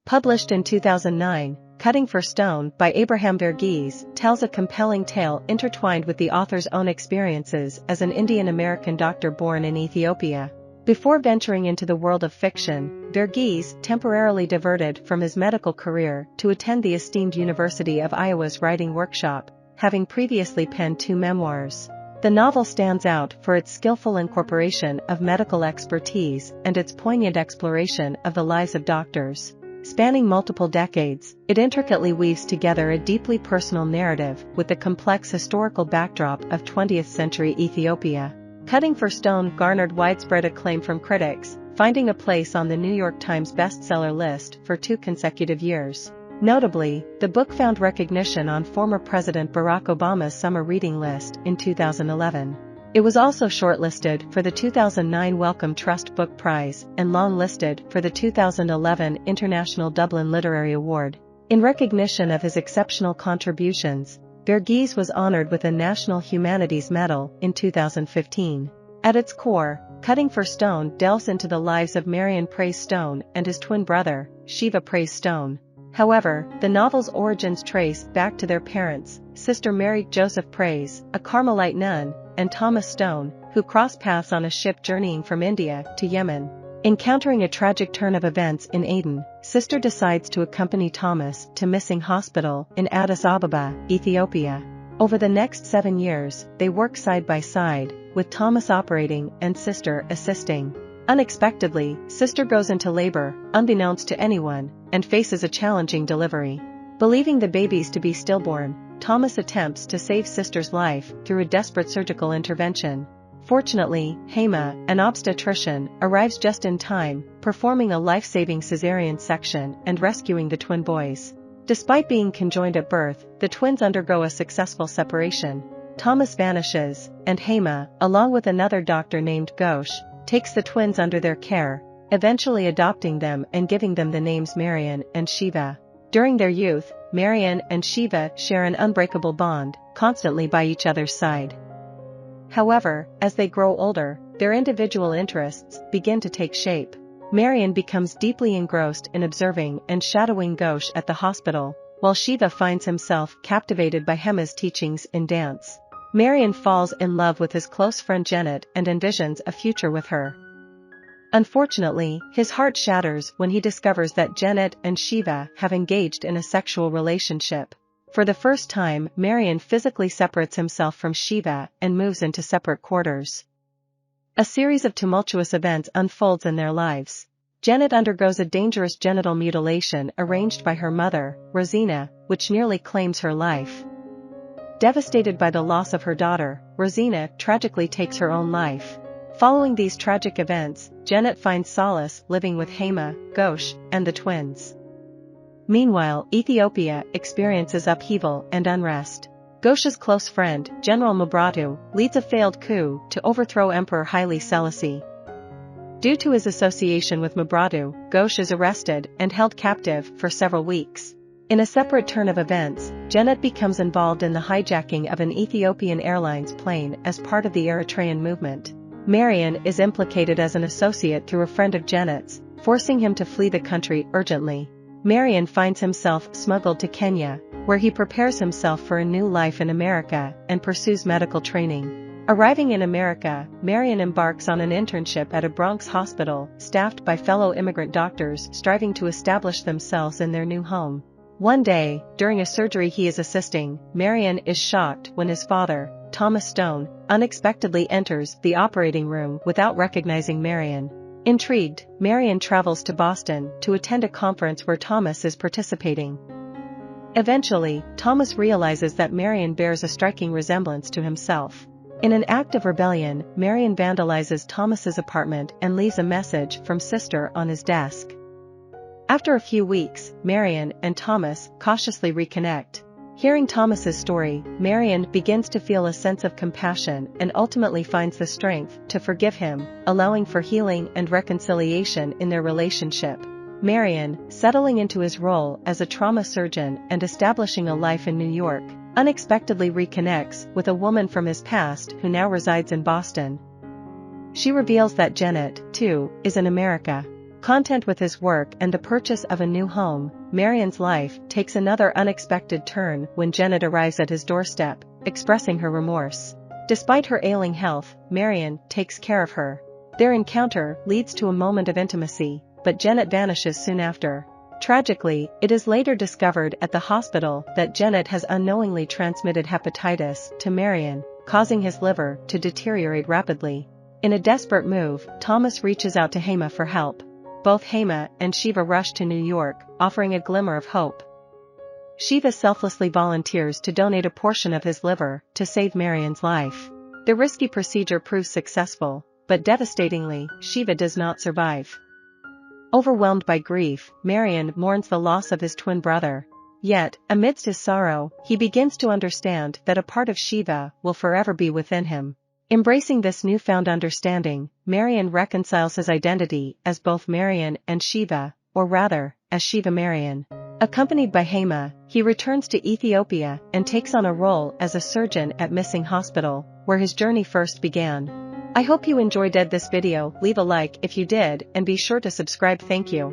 Published in 2009, Cutting for Stone by Abraham Verghese tells a compelling tale intertwined with the author's own experiences as an Indian-American doctor born in Ethiopia. Before venturing into the world of fiction, Verghese temporarily diverted from his medical career to attend the esteemed University of Iowa's writing workshop, having previously penned 2 memoirs. The novel stands out for its skillful incorporation of medical expertise and its poignant exploration of the lives of doctors. Spanning multiple decades, it intricately weaves together a deeply personal narrative with the complex historical backdrop of 20th-century Ethiopia. Cutting for Stone garnered widespread acclaim from critics, finding a place on the New York Times bestseller list for 2 consecutive years. Notably, the book found recognition on former President Barack Obama's summer reading list in 2011. It was also shortlisted for the 2009 Wellcome Trust Book Prize and longlisted for the 2011 International Dublin Literary Award. In recognition of his exceptional contributions, Verghese was honored with a National Humanities Medal in 2015. At its core, Cutting for Stone delves into the lives of Marion Praise Stone and his twin brother, Shiva Praise Stone. However, the novel's origins trace back to their parents, Sister Mary Joseph Praise, a Carmelite nun, and Thomas Stone, who cross paths on a ship journeying from India to Yemen. Encountering a tragic turn of events in Aden, Sister decides to accompany Thomas to Missing Hospital in Addis Ababa, Ethiopia. Over the next 7 years, they work side by side, with Thomas operating and Sister assisting. Unexpectedly, Sister goes into labor, unbeknownst to anyone, and faces a challenging delivery. Believing the babies to be stillborn, Thomas attempts to save Sister's life through a desperate surgical intervention. Fortunately, Hema, an obstetrician, arrives just in time, performing a life-saving cesarean section and rescuing the twin boys. Despite being conjoined at birth, the twins undergo a successful separation. Thomas vanishes, and Hema, along with another doctor named Ghosh, takes the twins under their care, eventually adopting them and giving them the names Marion and Shiva. During their youth, Marion and Shiva share an unbreakable bond, constantly by each other's side. However, as they grow older, their individual interests begin to take shape. Marion becomes deeply engrossed in observing and shadowing Ghosh at the hospital, while Shiva finds himself captivated by Hema's teachings in dance. Marion falls in love with his close friend Janet and envisions a future with her. Unfortunately, his heart shatters when he discovers that Janet and Shiva have engaged in a sexual relationship. For the first time, Marion physically separates himself from Shiva and moves into separate quarters. A series of tumultuous events unfolds in their lives. Janet undergoes a dangerous genital mutilation arranged by her mother, Rosina, which nearly claims her life. Devastated by the loss of her daughter, Rosina tragically takes her own life. Following these tragic events, Janet finds solace living with Hema, Ghosh, and the twins. Meanwhile, Ethiopia experiences upheaval and unrest. Ghosh's close friend, General Mobutu, leads a failed coup to overthrow Emperor Haile Selassie. Due to his association with Mobutu, Ghosh is arrested and held captive for several weeks. In a separate turn of events, Janet becomes involved in the hijacking of an Ethiopian Airlines plane as part of the Eritrean movement. Marion is implicated as an associate through a friend of Janet's, forcing him to flee the country urgently. Marion finds himself smuggled to Kenya, where he prepares himself for a new life in America and pursues medical training. Arriving in America, Marion embarks on an internship at a Bronx hospital, staffed by fellow immigrant doctors striving to establish themselves in their new home. One day, during a surgery he is assisting, Marion is shocked when his father, Thomas Stone, unexpectedly enters the operating room without recognizing Marion. Intrigued, Marion travels to Boston to attend a conference where Thomas is participating. Eventually, Thomas realizes that Marion bears a striking resemblance to himself. In an act of rebellion, Marion vandalizes Thomas's apartment and leaves a message from Sister on his desk. After a few weeks, Marion and Thomas cautiously reconnect. Hearing Thomas's story, Marion begins to feel a sense of compassion and ultimately finds the strength to forgive him, allowing for healing and reconciliation in their relationship. Marion, settling into his role as a trauma surgeon and establishing a life in New York, unexpectedly reconnects with a woman from his past who now resides in Boston. She reveals that Janet, too, is in America. Content with his work and the purchase of a new home, Marion's life takes another unexpected turn when Janet arrives at his doorstep, expressing her remorse. Despite her ailing health, Marion takes care of her. Their encounter leads to a moment of intimacy, but Janet vanishes soon after. Tragically, it is later discovered at the hospital that Janet has unknowingly transmitted hepatitis to Marion, causing his liver to deteriorate rapidly. In a desperate move, Thomas reaches out to Hema for help. Both Hema and Shiva rush to New York, offering a glimmer of hope. Shiva selflessly volunteers to donate a portion of his liver to save Marion's life. The risky procedure proves successful, but devastatingly, Shiva does not survive. Overwhelmed by grief, Marion mourns the loss of his twin brother. Yet, amidst his sorrow, he begins to understand that a part of Shiva will forever be within him. Embracing this newfound understanding, Marion reconciles his identity as both Marion and Shiva, or rather, as Shiva Marion. Accompanied by Hema, he returns to Ethiopia and takes on a role as a surgeon at Missing Hospital, where his journey first began. I hope you enjoyed this video. Leave a like if you did and be sure to subscribe. Thank you.